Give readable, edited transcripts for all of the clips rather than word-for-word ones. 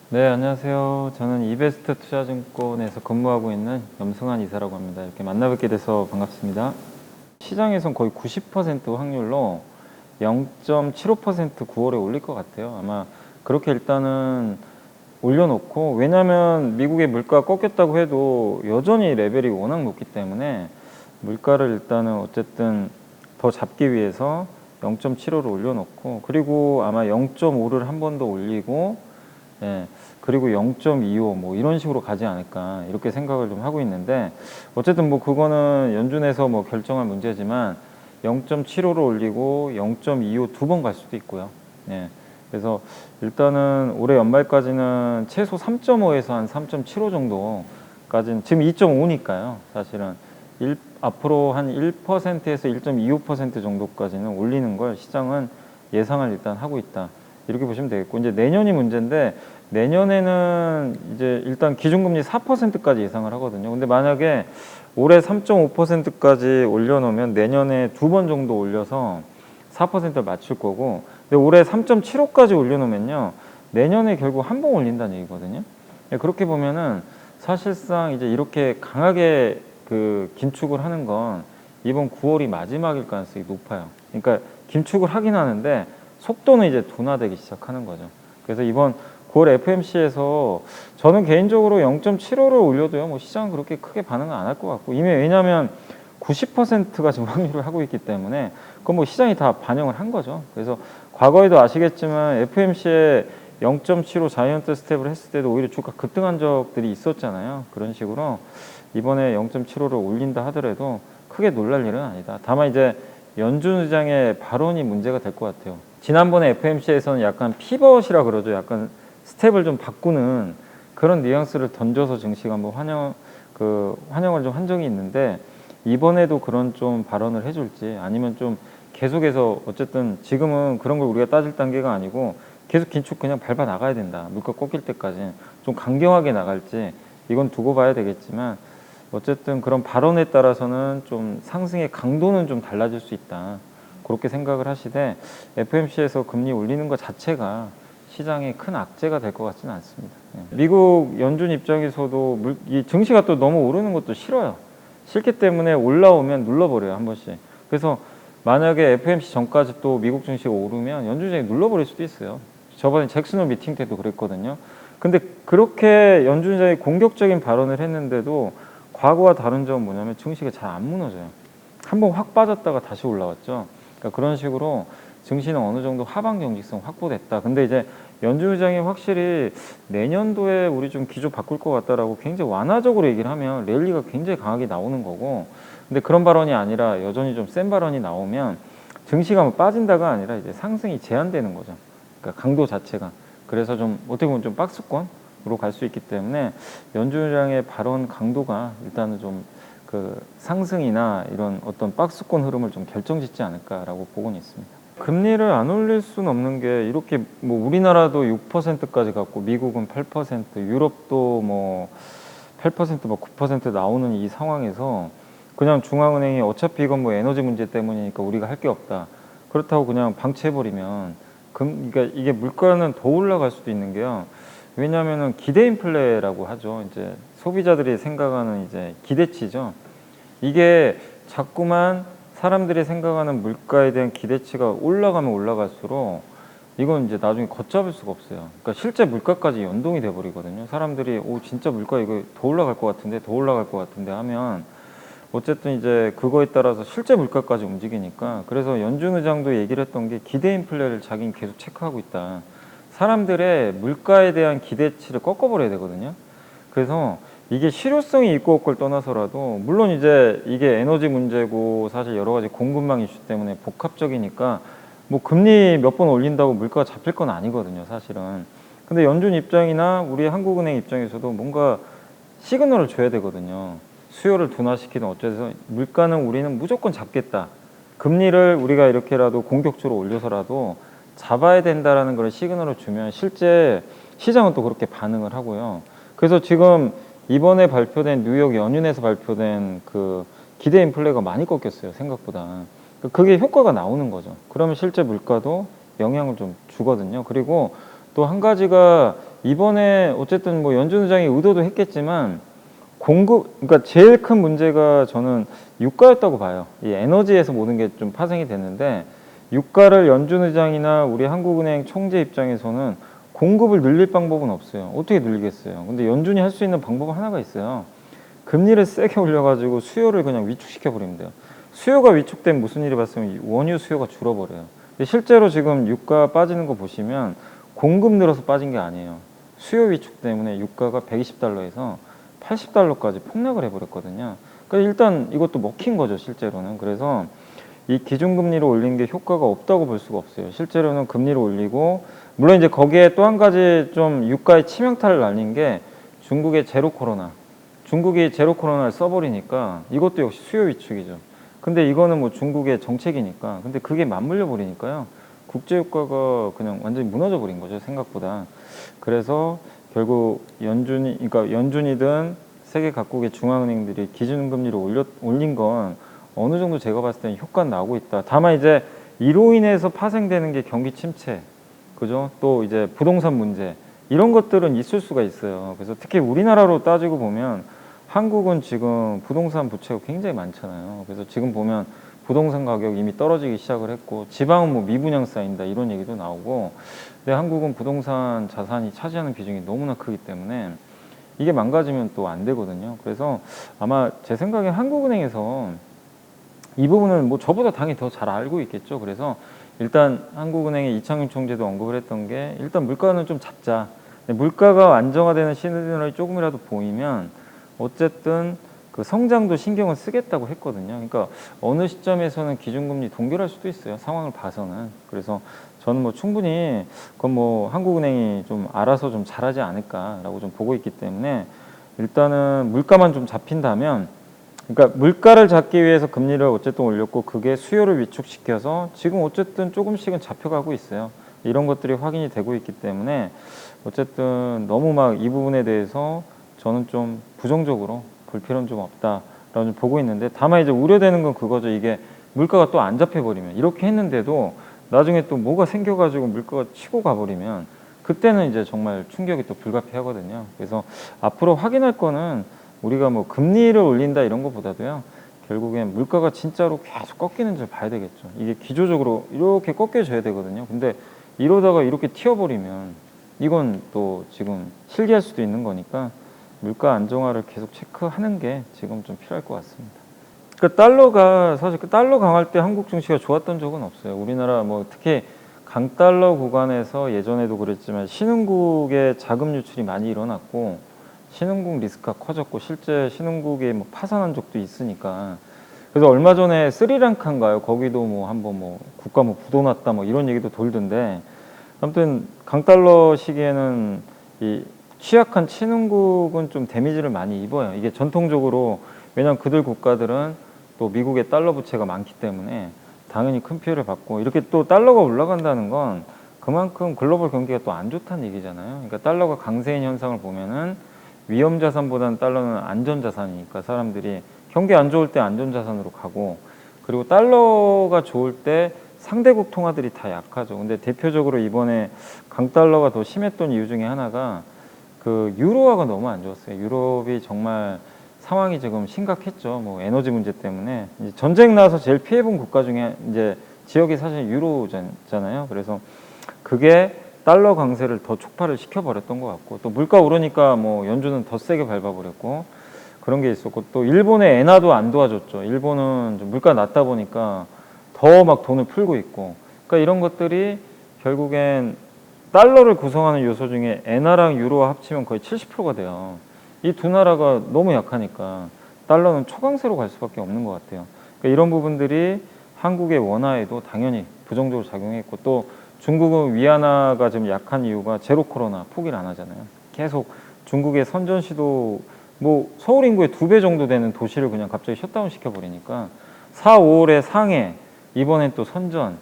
네, 안녕하세요. 저는 이베스트 투자증권에서 근무하고 있는 염승환 이사라고 합니다. 이렇게 만나뵙게 돼서 반갑습니다. 시장에선 거의 90% 확률로 0.75% 9월에 올릴 것 같아요. 아마 그렇게 일단은 올려놓고, 왜냐하면 미국의 물가가 꺾였다고 해도 여전히 레벨이 워낙 높기 때문에 물가를 일단은 어쨌든 더 잡기 위해서 0.75를 올려놓고, 그리고 아마 0.5를 한 번 더 올리고, 예, 그리고 0.25 뭐 이런 식으로 가지 않을까 이렇게 생각을 좀 하고 있는데, 어쨌든 뭐 그거는 연준에서 뭐 결정할 문제지만 0.75를 올리고 0.25 두 번 갈 수도 있고요. 예, 그래서 일단은 올해 연말까지는 최소 3.5에서 한 3.75 정도까지는, 지금 2.5니까요. 사실은 앞으로 한 1%에서 1.25% 정도까지는 올리는 걸 시장은 예상을 일단 하고 있다. 이렇게 보시면 되겠고, 이제 내년이 문제인데, 내년에는 이제 일단 기준금리 4%까지 예상을 하거든요. 근데 만약에 올해 3.5%까지 올려놓으면 내년에 두 번 정도 올려서 4%를 맞출 거고, 근데 올해 3.75까지 올려놓으면요, 내년에 결국 한 번 올린다는 얘기거든요. 그렇게 보면은 사실상 이제 이렇게 강하게 그 긴축을 하는 건 이번 9월이 마지막일 가능성이 높아요. 그러니까 긴축을 하긴 하는데 속도는 이제 둔화되기 시작하는 거죠. 그래서 이번 9월 FMC에서 저는 개인적으로 0.75를 올려도요, 뭐 시장은 그렇게 크게 반응을 안 할 것 같고, 이미 왜냐하면 90%가 지금 확률을 하고 있기 때문에 그건 뭐 시장이 다 반영을 한 거죠. 그래서 과거에도 아시겠지만 FMC에 0.75 자이언트 스텝을 했을 때도 오히려 주가 급등한 적들이 있었잖아요. 그런 식으로 이번에 0.75를 올린다 하더라도 크게 놀랄 일은 아니다. 다만 이제 연준 의장의 발언이 문제가 될 것 같아요. 지난번에 FMC에서는 약간 피벗이라 그러죠. 약간 스텝을 좀 바꾸는 그런 뉘앙스를 던져서 증시가 한번 환영을 좀 한 적이 있는데, 이번에도 그런 좀 발언을 해줄지, 아니면 좀 계속해서 어쨌든 지금은 그런 걸 우리가 따질 단계가 아니고 계속 긴축 그냥 밟아 나가야 된다. 물가 꺾일 때까지 좀 강경하게 나갈지 이건 두고 봐야 되겠지만, 어쨌든 그런 발언에 따라서는 좀 상승의 강도는 좀 달라질 수 있다. 그렇게 생각을 하시되, FMC에서 금리 올리는 것 자체가 시장에 큰 악재가 될 것 같지는 않습니다. 미국 연준 입장에서도 이 증시가 또 너무 오르는 것도 싫어요. 싫기 때문에 올라오면 눌러버려요, 한 번씩. 그래서 만약에 FMC 전까지 또 미국 증시가 오르면 연준장이 눌러버릴 수도 있어요. 저번에 잭슨홀 미팅 때도 그랬거든요. 근데 그렇게 연준장이 공격적인 발언을 했는데도 과거와 다른 점은 뭐냐면 증시가 잘 안 무너져요. 한번 확 빠졌다가 다시 올라왔죠. 그러니까 그런 식으로 증시는 어느 정도 하방 경직성 확보됐다. 근데 이제 연준 의장이 확실히 내년도에 우리 좀 기조 바꿀 것 같다라고 굉장히 완화적으로 얘기를 하면 랠리가 굉장히 강하게 나오는 거고, 근데 그런 발언이 아니라 여전히 좀 센 발언이 나오면 증시가 뭐 빠진다가 아니라 이제 상승이 제한되는 거죠. 그러니까 강도 자체가. 그래서 좀 어떻게 보면 좀 박스권으로 갈 수 있기 때문에 연준 의장의 발언 강도가 일단은 좀 그 상승이나 이런 어떤 박스권 흐름을 좀 결정짓지 않을까라고 보고는 있습니다. 금리를 안 올릴 수는 없는 게, 이렇게 뭐 우리나라도 6%까지 갔고 미국은 8%, 유럽도 뭐 8%, 뭐 9% 나오는 이 상황에서 그냥 중앙은행이 어차피 이건 뭐 에너지 문제 때문이니까 우리가 할 게 없다, 그렇다고 그냥 방치해버리면 그러니까 이게 물가는 더 올라갈 수도 있는 게요. 왜냐하면은 기대 인플레라고 하죠. 이제 소비자들이 생각하는 이제 기대치죠. 이게 자꾸만 사람들이 생각하는 물가에 대한 기대치가 올라가면 올라갈수록 이건 이제 나중에 걷잡을 수가 없어요. 그러니까 실제 물가까지 연동이 돼 버리거든요. 사람들이 오 진짜 물가 이거 더 올라갈 것 같은데, 더 올라갈 것 같은데 하면 어쨌든 이제 그거에 따라서 실제 물가까지 움직이니까, 그래서 연준 의장도 얘기를 했던 게 기대 인플레를 자기는 계속 체크하고 있다. 사람들의 물가에 대한 기대치를 꺾어버려야 되거든요. 그래서 이게 실효성이 있고 없고를 떠나서라도, 물론 이제 이게 에너지 문제고 사실 여러 가지 공급망 이슈 때문에 복합적이니까 뭐 금리 몇 번 올린다고 물가가 잡힐 건 아니거든요, 사실은. 근데 연준 입장이나 우리 한국은행 입장에서도 뭔가 시그널을 줘야 되거든요. 수요를 둔화시키든 어째서 물가는 우리는 무조건 잡겠다. 금리를 우리가 이렇게라도 공격적으로 올려서라도 잡아야 된다라는 그런 시그널을 주면 실제 시장은 또 그렇게 반응을 하고요. 그래서 지금 이번에 발표된 뉴욕 연윤에서 발표된 그 기대 인플레가 많이 꺾였어요, 생각보다. 그게 효과가 나오는 거죠. 그러면 실제 물가도 영향을 좀 주거든요. 그리고 또 한 가지가 이번에 어쨌든 뭐 연준 의장이 의도도 했겠지만 그러니까 제일 큰 문제가 저는 유가였다고 봐요. 이 에너지에서 모든 게 좀 파생이 됐는데 유가를 연준 의장이나 우리 한국은행 총재 입장에서는 공급을 늘릴 방법은 없어요. 어떻게 늘리겠어요? 근데 연준이 할 수 있는 방법은 하나가 있어요. 금리를 세게 올려가지고 수요를 그냥 위축시켜 버리면 돼요. 수요가 위축되면 무슨 일이 발생하면 원유 수요가 줄어버려요. 근데 실제로 지금 유가 빠지는 거 보시면 공급 늘어서 빠진 게 아니에요. 수요 위축 때문에 유가가 120달러에서 80달러까지 폭락을 해버렸거든요. 그러니까 일단 이것도 먹힌 거죠, 실제로는. 그래서 이 기준금리를 올린 게 효과가 없다고 볼 수가 없어요. 실제로는 금리를 올리고, 물론 이제 거기에 또 한 가지 좀 유가의 치명타를 날린 게 중국의 제로 코로나. 중국이 제로 코로나를 써버리니까 이것도 역시 수요 위축이죠. 근데 이거는 뭐 중국의 정책이니까. 근데 그게 맞물려 버리니까요. 국제 유가가 그냥 완전히 무너져 버린 거죠, 생각보다. 그래서 결국 그러니까 연준이든 세계 각국의 중앙은행들이 기준금리를 올린 건 어느 정도 제가 봤을 때는 효과는 나오고 있다. 다만 이제 이로 인해서 파생되는 게 경기 침체, 그죠? 또 이제 부동산 문제 이런 것들은 있을 수가 있어요. 그래서 특히 우리나라로 따지고 보면 한국은 지금 부동산 부채가 굉장히 많잖아요. 그래서 지금 보면 부동산 가격 이미 떨어지기 시작을 했고 지방은 뭐 미분양 쌓인다 이런 얘기도 나오고, 근데 한국은 부동산 자산이 차지하는 비중이 너무나 크기 때문에 이게 망가지면 또 안 되거든요. 그래서 아마 제 생각에 한국은행에서 이 부분은 뭐 저보다 당연히 더 잘 알고 있겠죠. 그래서 일단 한국은행의 이창용 총재도 언급을 했던 게 일단 물가는 좀 잡자. 물가가 안정화되는 시그널이 조금이라도 보이면 어쨌든 그 성장도 신경을 쓰겠다고 했거든요. 그러니까 어느 시점에서는 기준금리 동결할 수도 있어요. 상황을 봐서는. 그래서 저는 뭐 충분히 그건 뭐 한국은행이 좀 알아서 좀 잘하지 않을까라고 좀 보고 있기 때문에 일단은 물가만 좀 잡힌다면, 그러니까 물가를 잡기 위해서 금리를 어쨌든 올렸고 그게 수요를 위축시켜서 지금 어쨌든 조금씩은 잡혀가고 있어요. 이런 것들이 확인이 되고 있기 때문에 어쨌든 너무 막 이 부분에 대해서 저는 좀 부정적으로 볼 필요는 좀 없다라고 좀 보고 있는데, 다만 이제 우려되는 건 그거죠. 이게 물가가 또 안 잡혀버리면 이렇게 했는데도 나중에 또 뭐가 생겨가지고 물가가 치고 가버리면 그때는 이제 정말 충격이 또 불가피하거든요. 그래서 앞으로 확인할 거는 우리가 뭐 금리를 올린다 이런 것보다도요, 결국엔 물가가 진짜로 계속 꺾이는지 봐야 되겠죠. 이게 기조적으로 이렇게 꺾여져야 되거든요. 근데 이러다가 이렇게 튀어버리면 이건 또 지금 실기할 수도 있는 거니까 물가 안정화를 계속 체크하는 게 지금 좀 필요할 것 같습니다. 그 달러가 사실 그 달러 강할 때 한국 증시가 좋았던 적은 없어요. 우리나라 뭐 특히 강달러 구간에서 예전에도 그랬지만 신흥국의 자금 유출이 많이 일어났고 신흥국 리스크가 커졌고 실제 신흥국이 뭐 파산한 적도 있으니까. 그래서 얼마 전에 스리랑카인가요? 거기도 뭐 한번 뭐 국가 뭐 부도났다 뭐 이런 얘기도 돌던데, 아무튼 강달러 시기에는 이 취약한 친흥국은 좀 데미지를 많이 입어요. 이게 전통적으로, 왜냐하면 그들 국가들은 또 미국의 달러 부채가 많기 때문에 당연히 큰 피해를 받고, 이렇게 또 달러가 올라간다는 건 그만큼 글로벌 경기가 또 안 좋다는 얘기잖아요. 그러니까 달러가 강세인 현상을 보면은 위험 자산보다는 달러는 안전 자산이니까 사람들이 경기 안 좋을 때 안전 자산으로 가고, 그리고 달러가 좋을 때 상대국 통화들이 다 약하죠. 근데 대표적으로 이번에 강달러가 더 심했던 이유 중에 하나가 그 유로화가 너무 안 좋았어요. 유럽이 정말 상황이 지금 심각했죠. 뭐 에너지 문제 때문에 이제 전쟁 나서 제일 피해본 국가 중에 이제 지역이 사실 유로잖아요. 그래서 그게 달러 강세를 더 촉발을 시켜버렸던 것 같고, 또 물가 오르니까 뭐 연준은 더 세게 밟아버렸고 그런 게 있었고, 또 일본의 엔화도 안 도와줬죠. 일본은 좀 물가 낮다 보니까 더 막 돈을 풀고 있고, 그러니까 이런 것들이 결국엔 달러를 구성하는 요소 중에 엔화랑 유로와 합치면 거의 70%가 돼요. 이 두 나라가 너무 약하니까 달러는 초강세로 갈 수밖에 없는 것 같아요. 그러니까 이런 부분들이 한국의 원화에도 당연히 부정적으로 작용했고, 또 중국은 위안화가 좀 약한 이유가 제로 코로나 포기를 안 하잖아요. 계속 중국의 선전 시도, 뭐 서울 인구의 2배 정도 되는 도시를 그냥 갑자기 셧다운 시켜버리니까 4, 5월에 상해, 이번엔 또 선전,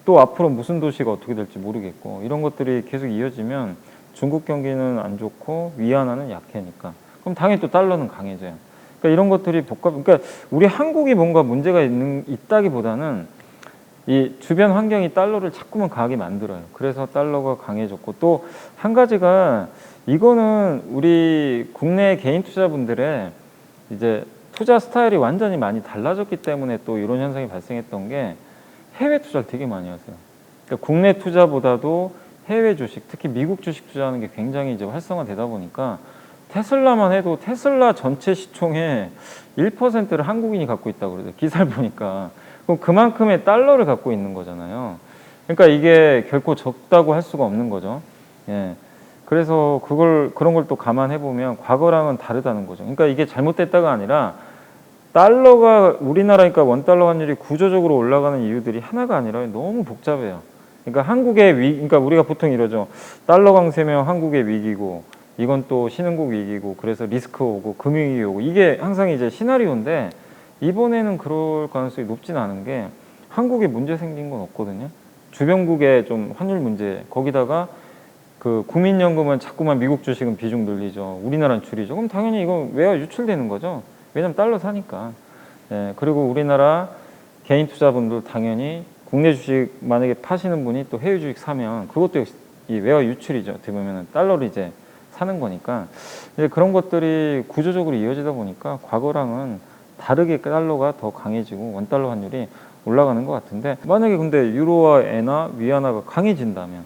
또 앞으로 무슨 도시가 어떻게 될지 모르겠고, 이런 것들이 계속 이어지면 중국 경기는 안 좋고 위안화는 약해니까 그럼 당연히 또 달러는 강해져요. 그러니까 이런 것들이 그러니까 우리 한국이 뭔가 문제가 있다기보다는 이 주변 환경이 달러를 자꾸만 강하게 만들어요. 그래서 달러가 강해졌고 또 한 가지가 이거는 우리 국내 개인 투자분들의 이제 투자 스타일이 완전히 많이 달라졌기 때문에 또 이런 현상이 발생했던 게 해외 투자를 되게 많이 하세요. 그러니까 국내 투자보다도 해외 주식, 특히 미국 주식 투자하는 게 굉장히 이제 활성화되다 보니까 테슬라만 해도 테슬라 전체 시총의 1%를 한국인이 갖고 있다고 그러죠. 기사를 보니까. 그럼 그만큼의 달러를 갖고 있는 거잖아요. 그러니까 이게 결코 적다고 할 수가 없는 거죠. 예. 그래서 그런 걸 또 감안해 보면 과거랑은 다르다는 거죠. 그러니까 이게 잘못됐다가 아니라 달러가 우리나라니까 원달러 환율이 구조적으로 올라가는 이유들이 하나가 아니라 너무 복잡해요. 그러니까 한국의 그러니까 우리가 보통 이러죠. 달러 강세면 한국의 위기고 이건 또 신흥국 위기고 그래서 리스크 오고 금융위기 오고 이게 항상 이제 시나리오인데 이번에는 그럴 가능성이 높진 않은 게 한국에 문제 생긴 건 없거든요. 주변국의 좀 환율 문제 거기다가 그 국민연금은 자꾸만 미국 주식은 비중 늘리죠. 우리나라는 줄이죠. 그럼 당연히 이거 외화 유출되는 거죠. 왜냐면 달러 사니까. 예, 그리고 우리나라 개인 투자분들 당연히 국내 주식 만약에 파시는 분이 또 해외 주식 사면 그것도 역시 이 외화 유출이죠. 어떻게 보면은 달러를 이제 사는 거니까 이제 그런 것들이 구조적으로 이어지다 보니까 과거랑은 다르게 달러가 더 강해지고 원달러 환율이 올라가는 것 같은데 만약에 근데 유로와 엔화, 위안화가 강해진다면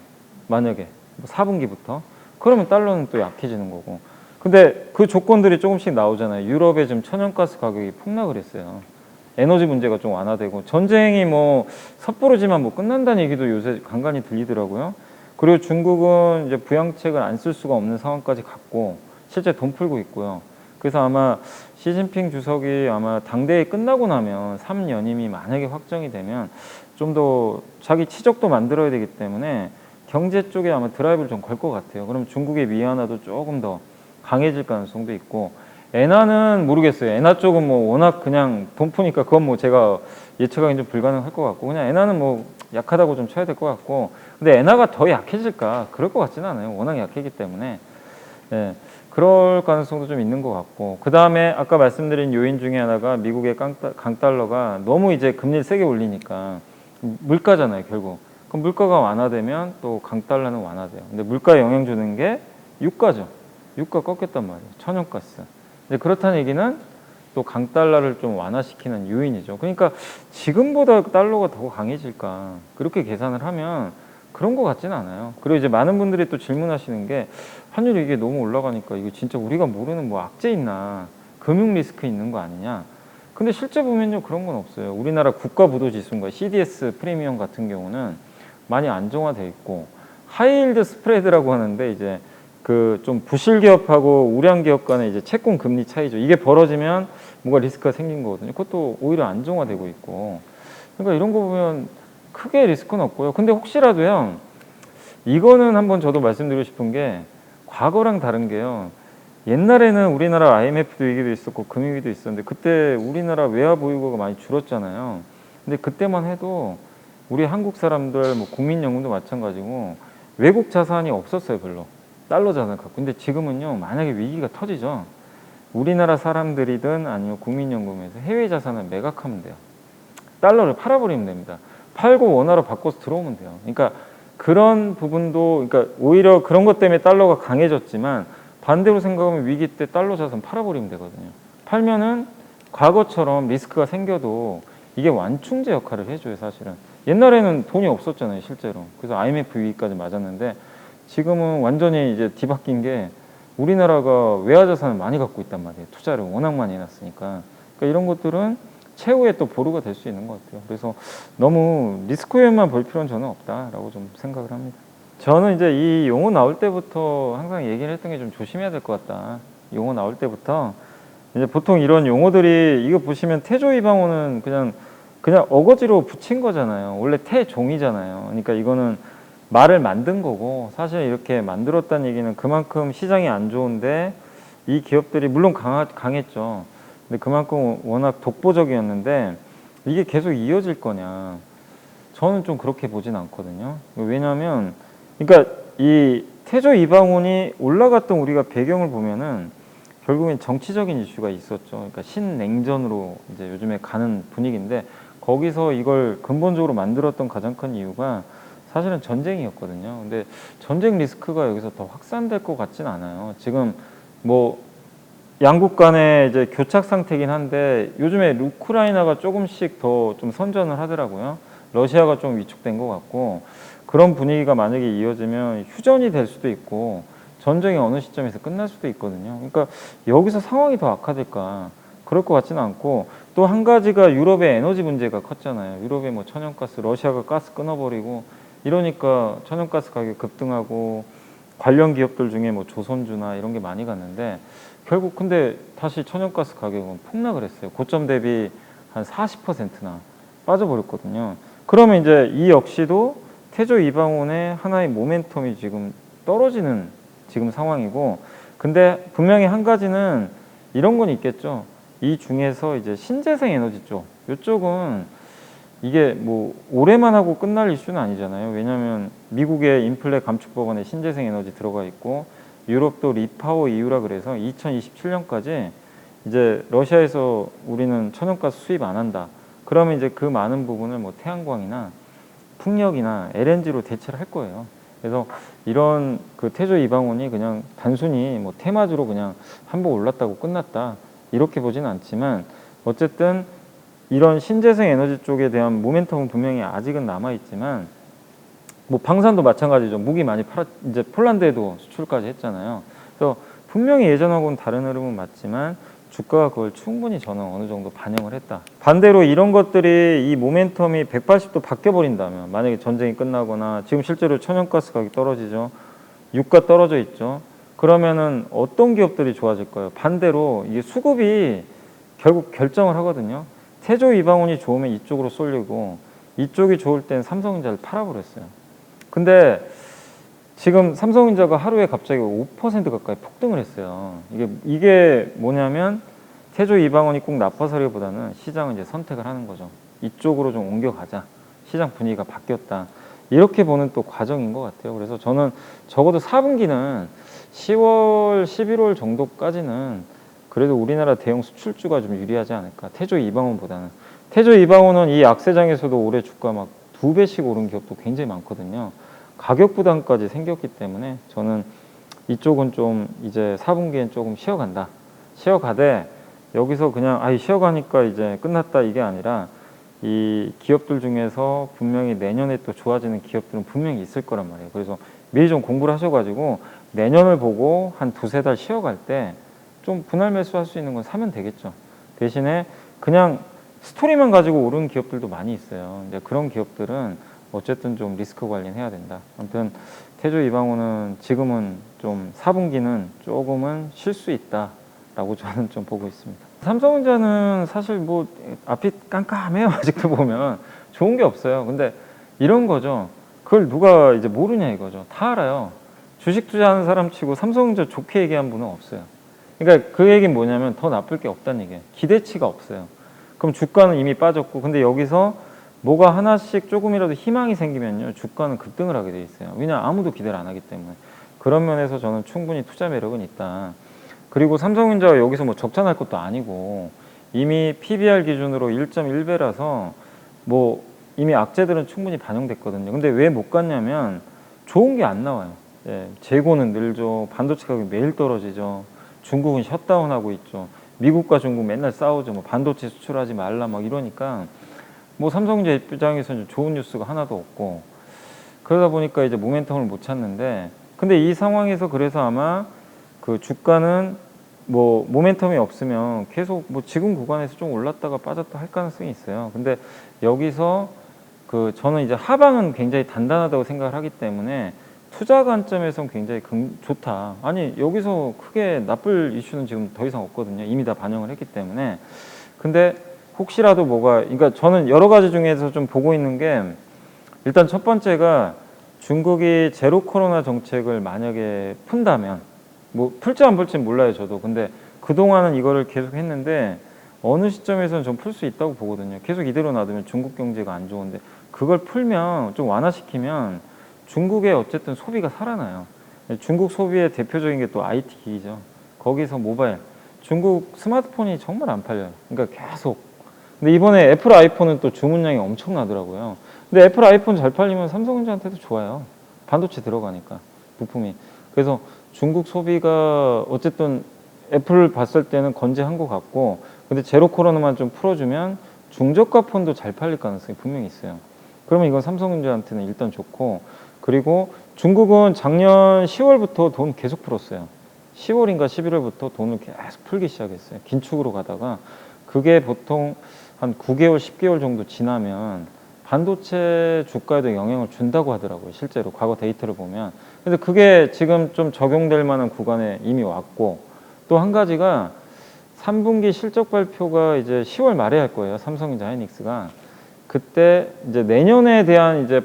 만약에 4분기부터 그러면 달러는 또 약해지는 거고 근데 그 조건들이 조금씩 나오잖아요. 유럽에 지금 천연가스 가격이 폭락을 했어요. 에너지 문제가 좀 완화되고 전쟁이 뭐 섣부르지만 뭐 끝난다는 얘기도 요새 간간히 들리더라고요. 그리고 중국은 이제 부양책을 안 쓸 수가 없는 상황까지 갔고 실제 돈 풀고 있고요. 그래서 아마 시진핑 주석이 아마 당대회 끝나고 나면 3연임이 만약에 확정이 되면 좀 더 자기 치적도 만들어야 되기 때문에 경제 쪽에 아마 드라이브를 좀 걸 것 같아요. 그럼 중국의 위안화도 조금 더 강해질 가능성도 있고 엔화는 모르겠어요. 엔화 쪽은 뭐 워낙 그냥 돈 푸니까 그건 뭐 제가 예측하기 좀 불가능할 것 같고 그냥 엔화는 뭐 약하다고 좀 쳐야 될 것 같고 근데 엔화가 더 약해질까? 그럴 것 같지는 않아요. 워낙 약하기 때문에 예, 그럴 가능성도 좀 있는 것 같고 그 다음에 아까 말씀드린 요인 중에 하나가 미국의 강달러가 너무 이제 금리를 세게 올리니까 물가잖아요. 결국 그럼 물가가 완화되면 또 강달러는 완화돼요. 근데 물가에 영향 주는 게 유가죠. 유가 꺾였단 말이에요. 천연가스. 근데 그렇다는 얘기는 또 강달러를 좀 완화시키는 요인이죠. 그러니까 지금보다 달러가 더 강해질까 그렇게 계산을 하면 그런 것 같지는 않아요. 그리고 이제 많은 분들이 또 질문하시는 게 환율이 이게 너무 올라가니까 이거 진짜 우리가 모르는 뭐 악재 있나 금융 리스크 있는 거 아니냐. 근데 실제 보면요 그런 건 없어요. 우리나라 국가부도지수인가 CDS 프리미엄 같은 경우는 많이 안정화돼 있고 하이힐드 스프레드라고 하는데 이제 그 좀 부실 기업하고 우량 기업 간의 이제 채권 금리 차이죠. 이게 벌어지면 뭔가 리스크가 생긴 거거든요. 그것도 오히려 안정화되고 있고. 그러니까 이런 거 보면 크게 리스크는 없고요. 근데 혹시라도요. 이거는 한번 저도 말씀드리고 싶은 게 과거랑 다른 게요. 옛날에는 우리나라 IMF도 위기도 있었고 금융위기도 있었는데 그때 우리나라 외화 보유고가 많이 줄었잖아요. 근데 그때만 해도 우리 한국 사람들 뭐 국민연금도 마찬가지고 외국 자산이 없었어요. 별로. 달러 자산을 갖고. 근데 지금은요. 만약에 위기가 터지죠. 우리나라 사람들이든 아니면 국민연금에서 해외 자산을 매각하면 돼요. 달러를 팔아버리면 됩니다. 팔고 원화로 바꿔서 들어오면 돼요. 그러니까 그런 부분도 그러니까 오히려 그런 것 때문에 달러가 강해졌지만 반대로 생각하면 위기 때 달러 자산 팔아버리면 되거든요. 팔면은 과거처럼 리스크가 생겨도 이게 완충제 역할을 해줘요. 사실은. 옛날에는 돈이 없었잖아요. 실제로. 그래서 IMF 위기까지 맞았는데 지금은 완전히 이제 뒤바뀐 게 우리나라가 외화 자산을 많이 갖고 있단 말이에요. 투자를 워낙 많이 해놨으니까. 그러니까 이런 것들은 최후의 또 보루가 될 수 있는 것 같아요. 그래서 너무 리스크 요인만 볼 필요는 저는 없다라고 좀 생각을 합니다. 저는 이제 이 용어 나올 때부터 항상 얘기를 했던 게 좀 조심해야 될 것 같다. 용어 나올 때부터 이제 보통 이런 용어들이 이거 보시면 태조이방어는 그냥 어거지로 붙인 거잖아요. 원래 태종이잖아요. 그러니까 이거는 말을 만든 거고 사실 이렇게 만들었다는 얘기는 그만큼 시장이 안 좋은데 이 기업들이 물론 강했죠. 근데 그만큼 워낙 독보적이었는데 이게 계속 이어질 거냐? 저는 좀 그렇게 보진 않거든요. 왜냐하면 그러니까 이 태조 이방원이 올라갔던 우리가 배경을 보면은 결국엔 정치적인 이슈가 있었죠. 그러니까 신냉전으로 이제 요즘에 가는 분위기인데 거기서 이걸 근본적으로 만들었던 가장 큰 이유가 사실은 전쟁이었거든요. 근데 전쟁 리스크가 여기서 더 확산될 것 같진 않아요. 지금 뭐 양국 간의 이제 교착 상태긴 한데 요즘에 우크라이나가 조금씩 더 좀 선전을 하더라고요. 러시아가 좀 위축된 것 같고, 그런 분위기가 만약에 이어지면 휴전이 될 수도 있고 전쟁이 어느 시점에서 끝날 수도 있거든요. 그러니까 여기서 상황이 더 악화될까? 그럴 것 같지는 않고, 또 한 가지가 유럽의 에너지 문제가 컸잖아요. 유럽의 뭐 천연가스, 러시아가 가스 끊어버리고 이러니까 천연가스 가격이 급등하고 관련 기업들 중에 뭐 조선주나 이런 게 많이 갔는데, 결국 근데 다시 천연가스 가격은 폭락을 했어요. 고점 대비 한 40%나 빠져버렸거든요. 그러면 이제 이 역시도 태조 이방원의 하나의 모멘텀이 지금 떨어지는 지금 상황이고, 근데 분명히 한 가지는 이런 건 있겠죠. 이 중에서 이제 신재생 에너지 쪽, 이쪽은 이게 뭐 올해만 하고 끝날 이슈는 아니잖아요. 왜냐하면 미국의 인플레 감축 법안에 신재생 에너지 들어가 있고, 유럽도 리파워 EU라 그래서 2027년까지 이제 러시아에서 우리는 천연가스 수입 안 한다. 그러면 이제 그 많은 부분을 뭐 태양광이나 풍력이나 LNG로 대체를 할 거예요. 그래서 이런 그 태조 이방원이 그냥 단순히 뭐 테마주로 그냥 한번 올랐다고 끝났다, 이렇게 보지는 않지만, 어쨌든 이런 신재생 에너지 쪽에 대한 모멘텀은 분명히 아직은 남아 있지만, 뭐 방산도 마찬가지죠. 무기 많이 이제 폴란드에도 수출까지 했잖아요. 그래서 분명히 예전하고는 다른 흐름은 맞지만 주가가 그걸 충분히 저는 어느 정도 반영을 했다. 반대로 이런 것들이 이 모멘텀이 180도 바뀌어 버린다면, 만약에 전쟁이 끝나거나 지금 실제로 천연가스 가격이 떨어지죠. 유가 떨어져 있죠. 그러면은 어떤 기업들이 좋아질까요? 반대로 이게 수급이 결국 결정을 하거든요. 태조 이방원이 좋으면 이쪽으로 쏠리고, 이쪽이 좋을 땐 삼성전자를 팔아버렸어요. 근데 지금 삼성전자가 하루에 갑자기 5% 가까이 폭등을 했어요. 이게 뭐냐면 태조 이방원이 꼭 나빠서리보다는 시장은 이제 선택을 하는 거죠. 이쪽으로 좀 옮겨가자. 시장 분위기가 바뀌었다. 이렇게 보는 또 과정인 것 같아요. 그래서 저는 적어도 4분기는 10월, 11월 정도까지는 그래도 우리나라 대형 수출주가 좀 유리하지 않을까. 태조 이방원보다는. 태조 이방원은 이 약세장에서도 올해 주가 막 2배씩 오른 기업도 굉장히 많거든요. 가격 부담까지 생겼기 때문에 저는 이쪽은 좀 이제 4분기엔 조금 쉬어간다. 쉬어가되 여기서 그냥 쉬어가니까 이제 끝났다, 이게 아니라 이 기업들 중에서 분명히 내년에 또 좋아지는 기업들은 분명히 있을 거란 말이에요. 그래서 미리 좀 공부를 하셔가지고 내년을 보고 한 2~3달 쉬어갈 때 좀 분할 매수할 수 있는 건 사면 되겠죠. 대신에 그냥 스토리만 가지고 오르는 기업들도 많이 있어요. 이제 그런 기업들은 어쨌든 좀 리스크 관리는 해야 된다. 아무튼 태조 이방원은 지금은 좀 4분기는 조금은 쉴 수 있다라고 저는 좀 보고 있습니다. 삼성전자는 사실 뭐 앞이 깜깜해요. 아직도 보면 좋은 게 없어요. 근데 이런 거죠. 그걸 누가 이제 모르냐 이거죠. 다 알아요. 주식 투자하는 사람 치고 삼성전자 좋게 얘기한 분은 없어요. 그러니까 그 얘기는 뭐냐면 더 나쁠 게 없다는 얘기예요. 기대치가 없어요. 그럼 주가는 이미 빠졌고, 근데 여기서 뭐가 하나씩 조금이라도 희망이 생기면요, 주가는 급등을 하게 돼 있어요. 왜냐, 아무도 기대를 안 하기 때문에. 그런 면에서 저는 충분히 투자 매력은 있다. 그리고 삼성전자가 여기서 뭐 적자 날 것도 아니고 이미 PBR 기준으로 1.1배라서 뭐 이미 악재들은 충분히 반영됐거든요. 근데 왜 못 갔냐면 좋은 게 안 나와요. 예, 재고는 늘죠. 반도체 가격이 매일 떨어지죠. 중국은 셧다운하고 있죠. 미국과 중국 맨날 싸우죠. 뭐 반도체 수출하지 말라 막 이러니까 뭐 삼성전자 입장에서는 좋은 뉴스가 하나도 없고, 그러다 보니까 이제 모멘텀을 못 찾는데, 근데 이 상황에서 그래서 아마 그 주가는 뭐 모멘텀이 없으면 계속 뭐 지금 구간에서 좀 올랐다가 빠졌다 할 가능성이 있어요. 근데 여기서 그 저는 이제 하방은 굉장히 단단하다고 생각을 하기 때문에 투자 관점에서는 굉장히 좋다. 아니 여기서 크게 나쁠 이슈는 지금 더 이상 없거든요. 이미 다 반영을 했기 때문에. 근데 혹시라도 뭐가, 그러니까 저는 여러 가지 중에서 좀 보고 있는 게, 일단 첫 번째가 중국이 제로 코로나 정책을 만약에 푼다면, 뭐 풀지 안 풀지는 몰라요 저도. 근데 그동안은 이거를 계속 했는데 어느 시점에서는 좀 풀 수 있다고 보거든요. 계속 이대로 놔두면 중국 경제가 안 좋은데, 그걸 풀면 좀 완화시키면 중국의 어쨌든 소비가 살아나요. 중국 소비의 대표적인 게 또 IT 기기죠. 거기서 모바일, 중국 스마트폰이 정말 안 팔려요. 그러니까 계속 근데 이번에 애플 아이폰은 또 주문량이 엄청나더라고요. 근데 애플 아이폰 잘 팔리면 삼성전자한테도 좋아요. 반도체 들어가니까 부품이. 그래서 중국 소비가 어쨌든 애플을 봤을 때는 건재한 것 같고, 근데 제로 코로나만 좀 풀어주면 중저가 폰도 잘 팔릴 가능성이 분명히 있어요. 그러면 이건 삼성전자한테는 일단 좋고, 그리고 중국은 작년 10월부터 돈 계속 풀었어요. 10월인가 11월부터 돈을 계속 풀기 시작했어요. 긴축으로 가다가 그게 보통 한 9개월, 10개월 정도 지나면 반도체 주가에도 영향을 준다고 하더라고요. 실제로 과거 데이터를 보면. 근데 그게 지금 좀 적용될 만한 구간에 이미 왔고, 또 한 가지가 3분기 실적 발표가 이제 10월 말에 할 거예요. 삼성전자 하이닉스가. 그때 이제 내년에 대한 이제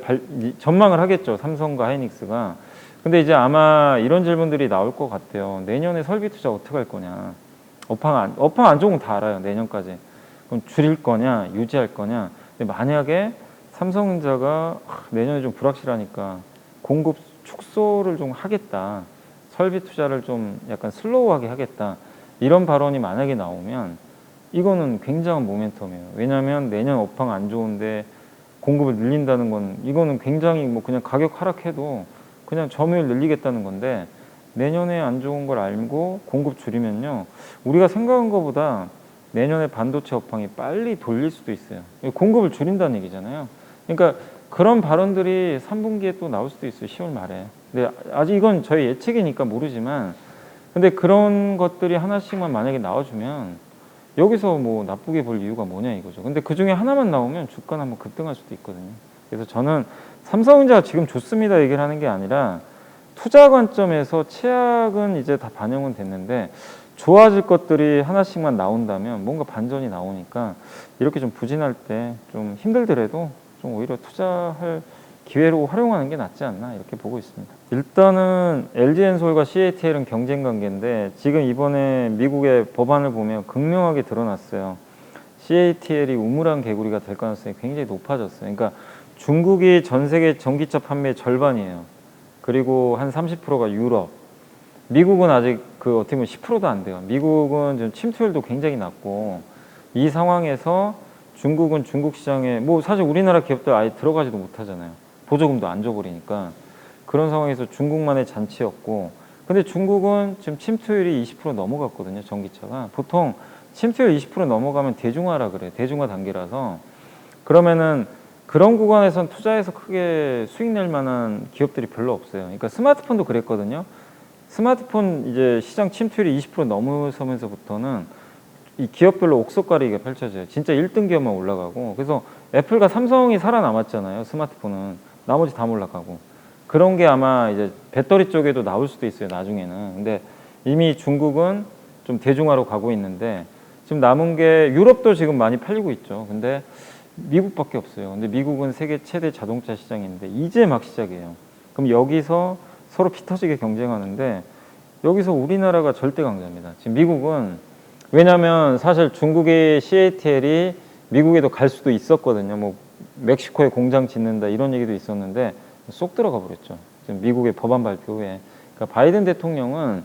전망을 하겠죠. 삼성과 하이닉스가. 근데 이제 아마 이런 질문들이 나올 것 같아요. 내년에 설비 투자 어떻게 할 거냐. 업황 안 좋은 건 다 알아요. 내년까지. 그럼 줄일 거냐, 유지할 거냐. 근데 만약에 삼성전자가 내년에 좀 불확실하니까 공급 축소를 좀 하겠다. 설비 투자를 좀 약간 슬로우하게 하겠다. 이런 발언이 만약에 나오면 이거는 굉장한 모멘텀이에요. 왜냐하면 내년 업황 안 좋은데 공급을 늘린다는 건 이거는 굉장히 뭐 그냥 가격 하락해도 그냥 점유율 늘리겠다는 건데, 내년에 안 좋은 걸 알고 공급 줄이면요, 우리가 생각한 것보다 내년에 반도체 업황이 빨리 돌릴 수도 있어요. 공급을 줄인다는 얘기잖아요. 그러니까 그런 발언들이 3분기에 또 나올 수도 있어요. 10월 말에. 근데 아직 이건 저희 예측이니까 모르지만, 근데 그런 것들이 하나씩만 만약에 나와주면 여기서 뭐 나쁘게 볼 이유가 뭐냐 이거죠. 근데 그 중에 하나만 나오면 주가는 한번 급등할 수도 있거든요. 그래서 저는 삼성전자가 지금 좋습니다 얘기를 하는 게 아니라, 투자 관점에서 최악은 이제 다 반영은 됐는데 좋아질 것들이 하나씩만 나온다면 뭔가 반전이 나오니까 이렇게 좀 부진할 때 좀 힘들더라도 좀 오히려 투자할 기회로 활용하는 게 낫지 않나 이렇게 보고 있습니다. 일단은 LG엔솔과 CATL은 경쟁 관계인데, 지금 이번에 미국의 법안을 보면 극명하게 드러났어요. CATL이 우물안 개구리가 될 가능성이 굉장히 높아졌어요. 그러니까 중국이 전 세계 전기차 판매의 절반이에요. 그리고 한 30%가 유럽. 미국은 아직 그 어떻게 보면 10%도 안 돼요. 미국은 지금 침투율도 굉장히 낮고, 이 상황에서 중국은 중국 시장에 뭐 사실 우리나라 기업들 아예 들어가지도 못하잖아요. 보조금도 안 줘버리니까. 그런 상황에서 중국만의 잔치였고, 근데 중국은 지금 침투율이 20% 넘어갔거든요. 전기차가. 보통 침투율 20% 넘어가면 대중화라 그래요. 대중화 단계라서. 그러면은 그런 구간에선 투자해서 크게 수익 낼 만한 기업들이 별로 없어요. 그러니까 스마트폰도 그랬거든요. 스마트폰 이제 시장 침투율이 20% 넘어서면서부터는 이 기업별로 옥석가리기가 펼쳐져요. 진짜 1등 기업만 올라가고. 그래서 애플과 삼성이 살아남았잖아요. 스마트폰은. 나머지 다 올라가고. 그런 게 아마 이제 배터리 쪽에도 나올 수도 있어요. 나중에는. 근데 이미 중국은 좀 대중화로 가고 있는데, 지금 남은 게 유럽도 지금 많이 팔리고 있죠. 근데 미국밖에 없어요. 근데 미국은 세계 최대 자동차 시장인데 이제 막 시작이에요. 그럼 여기서 서로 피 터지게 경쟁하는데, 여기서 우리나라가 절대 강자입니다. 지금 미국은, 왜냐하면 사실 중국의 CATL이 미국에도 갈 수도 있었거든요. 뭐 멕시코에 공장 짓는다 이런 얘기도 있었는데 쏙 들어가 버렸죠. 지금 미국의 법안 발표 후에. 그러니까 바이든 대통령은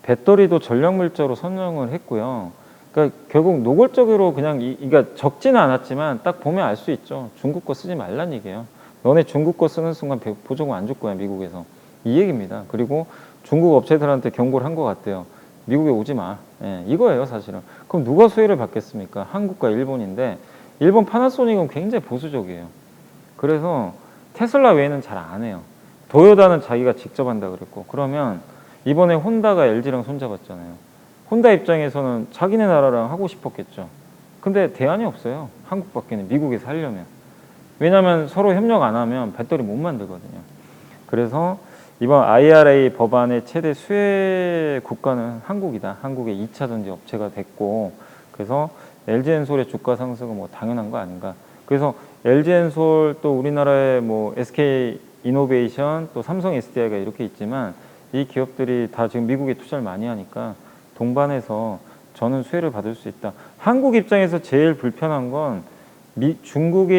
배터리도 전략 물자로 선정을 했고요. 그러니까 결국 노골적으로 그냥 그러니까 적지는 않았지만 딱 보면 알 수 있죠. 중국 거 쓰지 말란 얘기예요. 너네 중국 거 쓰는 순간 보조금 안 줄 거야 미국에서. 이 얘기입니다. 그리고 중국 업체들한테 경고를 한 것 같아요. 미국에 오지 마. 예, 이거예요 사실은. 그럼 누가 수혜를 받겠습니까? 한국과 일본인데, 일본 파나소닉은 굉장히 보수적이에요. 그래서 테슬라 외에는 잘 안 해요. 도요타는 자기가 직접 한다 그랬고, 그러면 이번에 혼다가 LG랑 손잡았잖아요. 혼다 입장에서는 자기네 나라랑 하고 싶었겠죠. 근데 대안이 없어요. 한국밖에는, 미국에서 하려면. 왜냐하면 서로 협력 안 하면 배터리 못 만들거든요. 그래서 이번 IRA 법안의 최대 수혜 국가는 한국이다. 한국의 2차 전지 업체가 됐고, 그래서 LG엔솔의 주가 상승은 뭐 당연한 거 아닌가. 그래서 LG엔솔 또 우리나라의 뭐 SK 이노베이션 또 삼성 SDI가 이렇게 있지만, 이 기업들이 다 지금 미국에 투자를 많이 하니까 동반해서 저는 수혜를 받을 수 있다. 한국 입장에서 제일 불편한 건 중국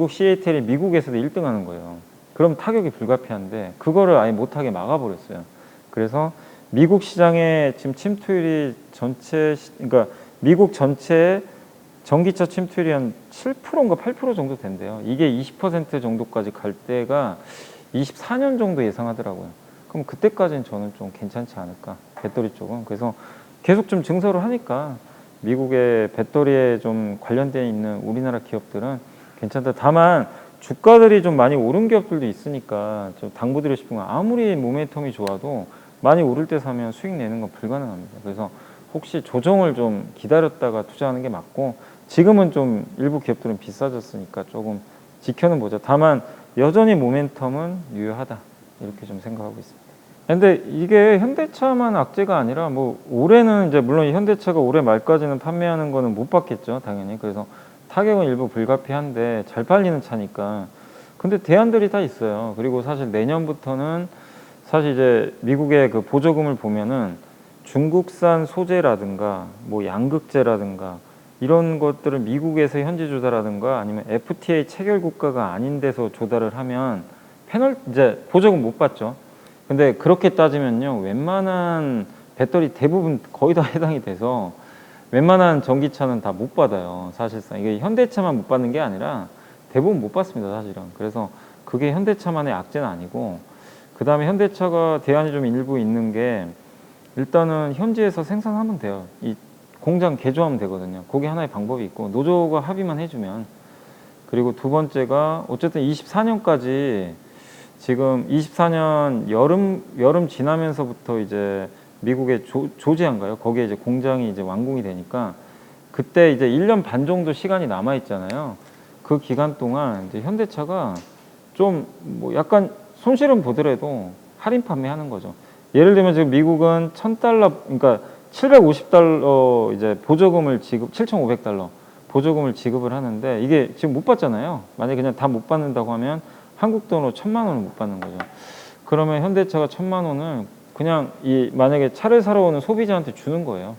CATL이 미국에서도 1등하는 거예요. 그럼 타격이 불가피한데 그거를 아예 못하게 막아버렸어요. 그래서 미국 시장의 지금 침투율이 그러니까 미국 전체의 전기차 침투율이 한 7%인가 8% 정도 된대요. 이게 20% 정도까지 갈 때가 24년 정도 예상하더라고요. 그럼 그때까지는 저는 좀 괜찮지 않을까, 배터리 쪽은. 그래서 계속 좀 증설을 하니까 미국의 배터리에 좀 관련돼 있는 우리나라 기업들은 괜찮다. 다만 주가들이 좀 많이 오른 기업들도 있으니까 좀 당부드리고 싶은 건, 아무리 모멘텀이 좋아도 많이 오를 때 사면 수익 내는 건 불가능합니다. 그래서 혹시 조정을 좀 기다렸다가 투자하는 게 맞고, 지금은 좀 일부 기업들은 비싸졌으니까 조금 지켜는 보자. 다만 여전히 모멘텀은 유효하다, 이렇게 좀 생각하고 있습니다. 근데 이게 현대차만 악재가 아니라 뭐 올해는 이제 물론 현대차가 올해 말까지는 판매하는 거는 못 받겠죠, 당연히. 그래서 타격은 일부 불가피한데 잘 팔리는 차니까. 근데 대안들이 다 있어요. 그리고 사실 내년부터는 사실 이제 미국의 그 보조금을 보면은 중국산 소재라든가 뭐 양극재라든가 이런 것들을 미국에서 현지 조달하든가 아니면 FTA 체결 국가가 아닌 데서 조달을 하면 이제 보조금 못 받죠. 근데 그렇게 따지면요, 웬만한 배터리 대부분 거의 다 해당이 돼서 웬만한 전기차는 다 못 받아요. 사실상 이게 현대차만 못 받는 게 아니라 대부분 못 받습니다, 사실은. 그래서 그게 현대차만의 악재는 아니고, 그 다음에 현대차가 대안이 좀 일부 있는 게, 일단은 현지에서 생산하면 돼요. 이 공장 개조하면 되거든요. 그게 하나의 방법이 있고, 노조가 합의만 해주면. 그리고 두 번째가 어쨌든 24년까지, 지금 24년 여름 지나면서부터 이제 미국의 조지아인가요? 거기에 이제 공장이 이제 완공이 되니까 그때 이제 1년 반 정도 시간이 남아 있잖아요. 그 기간 동안 이제 현대차가 좀 뭐 약간 손실은 보더라도 할인 판매하는 거죠. 예를 들면 지금 미국은 $1,000, 그러니까 $750 이제 보조금을 7,500달러 보조금을 지급을 하는데, 이게 지금 못 받잖아요. 만약에 그냥 다 못 받는다고 하면 한국 돈으로 1,000만 원을 못 받는 거죠. 그러면 현대차가 1,000만 원을 그냥 만약에 차를 사러 오는 소비자한테 주는 거예요.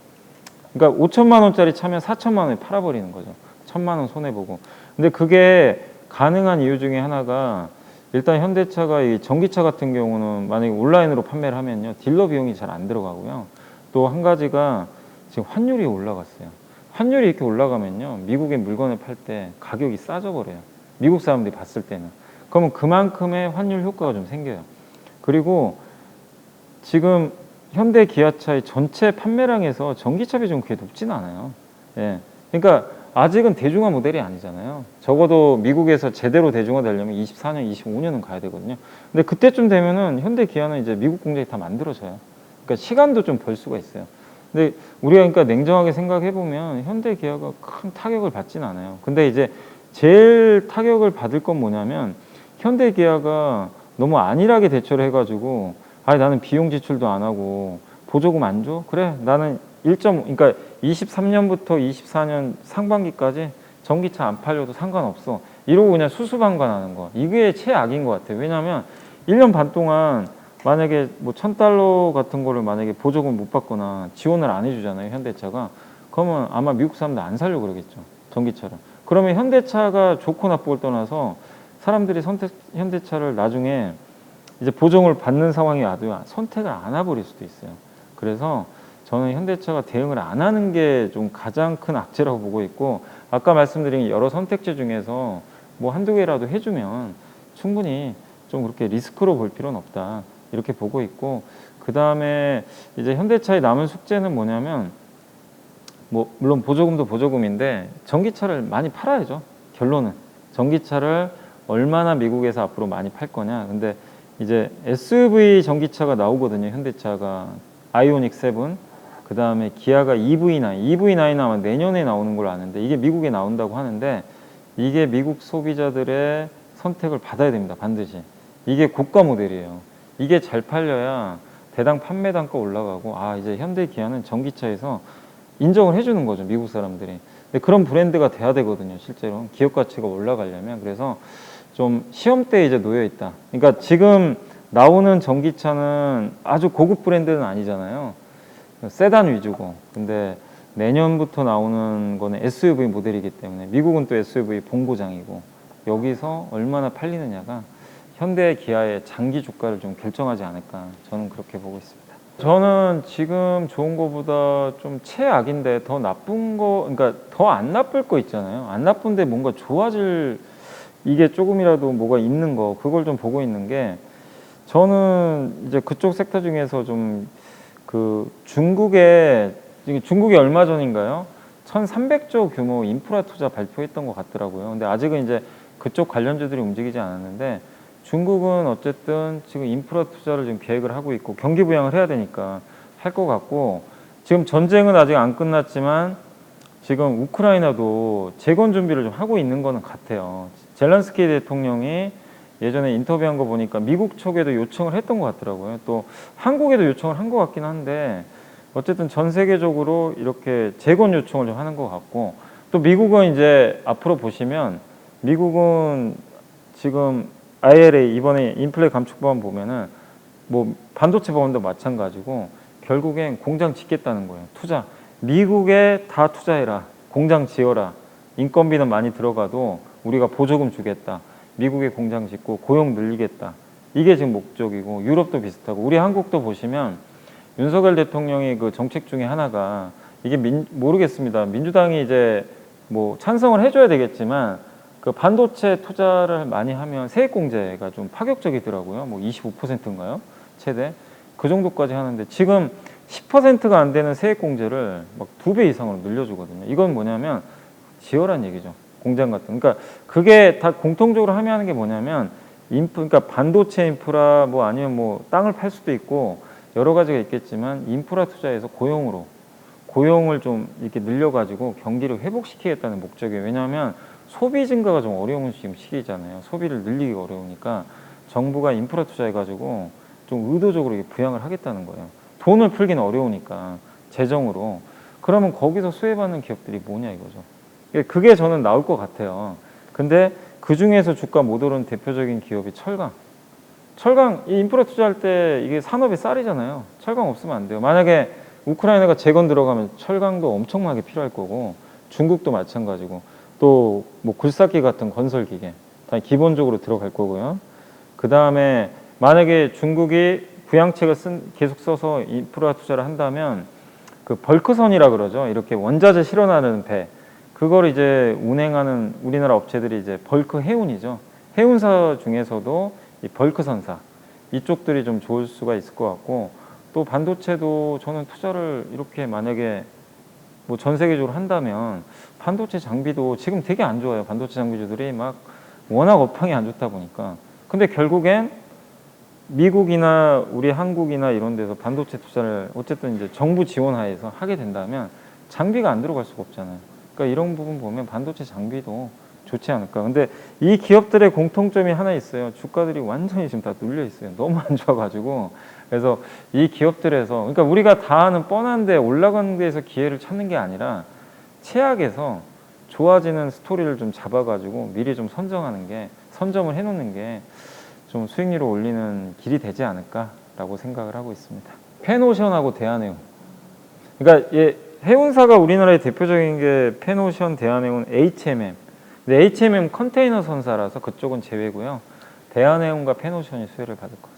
그러니까 5천만 원짜리 차면 4천만 원에 팔아버리는 거죠. 1,000만 원 손해보고. 근데 그게 가능한 이유 중에 하나가, 일단 현대차가 이 전기차 같은 경우는 만약에 온라인으로 판매를 하면요, 딜러 비용이 잘 안 들어가고요. 또 한 가지가 지금 환율이 올라갔어요. 환율이 이렇게 올라가면요, 미국의 물건을 팔 때 가격이 싸져 버려요. 미국 사람들이 봤을 때는. 그러면 그만큼의 환율 효과가 좀 생겨요. 그리고 지금 현대 기아차의 전체 판매량에서 전기차 비중이 그렇게 높지는 않아요. 예. 그러니까 아직은 대중화 모델이 아니잖아요. 적어도 미국에서 제대로 대중화 되려면 24년, 25년은 가야 되거든요. 근데 그때쯤 되면은 현대 기아는 이제 미국 공장이 다 만들어져요. 그러니까 시간도 좀 벌 수가 있어요. 근데 우리가 그러니까 냉정하게 생각해 보면 현대 기아가 큰 타격을 받지는 않아요. 근데 이제 제일 타격을 받을 건 뭐냐면, 현대 기아가 너무 안일하게 대처를 해가지고, 아니 나는 비용 지출도 안 하고 보조금 안 줘? 그래, 나는 그러니까 23년부터 24년 상반기까지 전기차 안 팔려도 상관없어, 이러고 그냥 수수방관하는 거. 이게 최악인 것 같아요. 왜냐하면 1년 반 동안 만약에 뭐 $1,000 같은 거를 만약에 보조금 못 받거나 지원을 안 해주잖아요, 현대차가. 그러면 아마 미국 사람들 안 사려고 그러겠죠, 전기차를. 그러면 현대차가 좋고 나쁘고를 떠나서 사람들이 현대차를 나중에 이제 보조금을 받는 상황이 와도 선택을 안 해버릴 수도 있어요. 그래서 저는 현대차가 대응을 안 하는 게 좀 가장 큰 악재라고 보고 있고, 아까 말씀드린 여러 선택지 중에서 뭐 한두 개라도 해주면 충분히 좀 그렇게 리스크로 볼 필요는 없다, 이렇게 보고 있고, 그 다음에 이제 현대차의 남은 숙제는 뭐냐면, 뭐 물론 보조금도 보조금인데 전기차를 많이 팔아야죠. 결론은 전기차를 얼마나 미국에서 앞으로 많이 팔 거냐. 근데 이제 SUV 전기차가 나오거든요, 현대차가. 아이오닉 7, 그 다음에 기아가 EV9은 아마 내년에 나오는 걸로 아는데, 이게 미국에 나온다고 하는데, 이게 미국 소비자들의 선택을 받아야 됩니다, 반드시. 이게 고가 모델이에요. 이게 잘 팔려야 대당 판매 단가 올라가고, 아 이제 현대 기아는 전기차에서 인정을 해주는 거죠, 미국 사람들이. 근데 그런 브랜드가 돼야 되거든요, 실제로 기업 가치가 올라가려면. 그래서 좀 시험대에 이제 놓여 있다. 그러니까 지금 나오는 전기차는 아주 고급 브랜드는 아니잖아요. 세단 위주고. 근데 내년부터 나오는 거는 SUV 모델이기 때문에, 미국은 또 SUV 본고장이고, 여기서 얼마나 팔리느냐가 현대 기아의 장기 주가를 좀 결정하지 않을까, 저는 그렇게 보고 있습니다. 저는 지금 좋은 거보다 좀 최악인데 더 나쁜 거, 그러니까 더 안 나쁠 거 있잖아요. 안 나쁜데 뭔가 좋아질 이게 조금이라도 뭐가 있는 거, 그걸 좀 보고 있는 게, 저는 이제 그쪽 섹터 중에서 좀 그 중국이 얼마 전인가요? 1,300조 규모 인프라 투자 발표했던 것 같더라고요. 근데 아직은 이제 그쪽 관련주들이 움직이지 않았는데, 중국은 어쨌든 지금 인프라 투자를 지금 계획을 하고 있고 경기 부양을 해야 되니까 할 것 같고, 지금 전쟁은 아직 안 끝났지만 지금 우크라이나도 재건 준비를 좀 하고 있는 거는 같아요. 젤렌스키 대통령이 예전에 인터뷰한 거 보니까 미국 쪽에도 요청을 했던 것 같더라고요. 또 한국에도 요청을 한 것 같긴 한데, 어쨌든 전 세계적으로 이렇게 재건 요청을 좀 하는 것 같고, 또 미국은 이제 앞으로 보시면 미국은 지금 IRA 이번에 인플레 감축법안 보면은 뭐 반도체 법안도 마찬가지고 결국엔 공장 짓겠다는 거예요. 투자. 미국에 다 투자해라. 공장 지어라. 인건비는 많이 들어가도 우리가 보조금 주겠다. 미국에 공장 짓고 고용 늘리겠다. 이게 지금 목적이고, 유럽도 비슷하고, 우리 한국도 보시면 윤석열 대통령이 그 정책 중에 하나가, 이게 모르겠습니다. 민주당이 이제 뭐 찬성을 해줘야 되겠지만 그 반도체 투자를 많이 하면 세액공제가 좀 파격적이더라고요. 뭐 25%인가요? 최대 그 정도까지 하는데, 지금 10%가 안 되는 세액공제를 막 2배 이상으로 늘려주거든요. 이건 뭐냐면 지어란 얘기죠. 공장 같은. 그러니까 그게 다 공통적으로 함의하는 게 뭐냐면 그러니까 반도체 인프라 뭐 아니면 뭐 땅을 팔 수도 있고 여러 가지가 있겠지만, 인프라 투자에서 고용을 좀 이렇게 늘려가지고 경기를 회복시키겠다는 목적이에요. 왜냐하면 소비 증가가 좀 어려운 지금 시기잖아요. 소비를 늘리기가 어려우니까 정부가 인프라 투자해가지고 좀 의도적으로 부양을 하겠다는 거예요. 돈을 풀기는 어려우니까 재정으로. 그러면 거기서 수혜받는 기업들이 뭐냐 이거죠. 그게 저는 나올 것 같아요. 근데 그 중에서 주가 못 오른 대표적인 기업이 철강. 이 인프라 투자할 때 이게 산업의 쌀이잖아요. 철강 없으면 안 돼요. 만약에 우크라이나가 재건 들어가면 철강도 엄청나게 필요할 거고, 중국도 마찬가지고, 또 뭐 굴삭기 같은 건설 기계 다 기본적으로 들어갈 거고요. 그 다음에 만약에 중국이 부양책을 계속 써서 인프라 투자를 한다면 그 벌크선이라 그러죠. 이렇게 원자재 실어나르는 배, 그걸 이제 운행하는 우리나라 업체들이 이제 벌크 해운이죠. 해운사 중에서도 이 벌크선사 이쪽들이 좀 좋을 수가 있을 것 같고, 또 반도체도 저는 투자를 이렇게 만약에 뭐 전 세계적으로 한다면 반도체 장비도 지금 되게 안 좋아요. 반도체 장비주들이 막 워낙 업황이 안 좋다 보니까. 근데 결국엔 미국이나 우리 한국이나 이런 데서 반도체 투자를 어쨌든 이제 정부 지원하에서 하게 된다면 장비가 안 들어갈 수가 없잖아요. 그러니까 이런 부분 보면 반도체 장비도 좋지 않을까. 근데 이 기업들의 공통점이 하나 있어요. 주가들이 완전히 지금 다 눌려 있어요. 너무 안 좋아가지고. 그래서 이 기업들에서, 그러니까 우리가 다 아는 뻔한데 올라가는 데에서 기회를 찾는 게 아니라 최악에서 좋아지는 스토리를 좀 잡아가지고 미리 좀 선점을 해놓는 게 좀 수익률을 올리는 길이 되지 않을까라고 생각을 하고 있습니다. 펜오션하고 대한해운. 그러니까 해운사가 우리나라의 대표적인 게 펜오션, 대한해운, HMM. 근데 HMM 컨테이너 선사라서 그쪽은 제외고요. 대한해운과 펜오션이 수혜를 받을 거예요.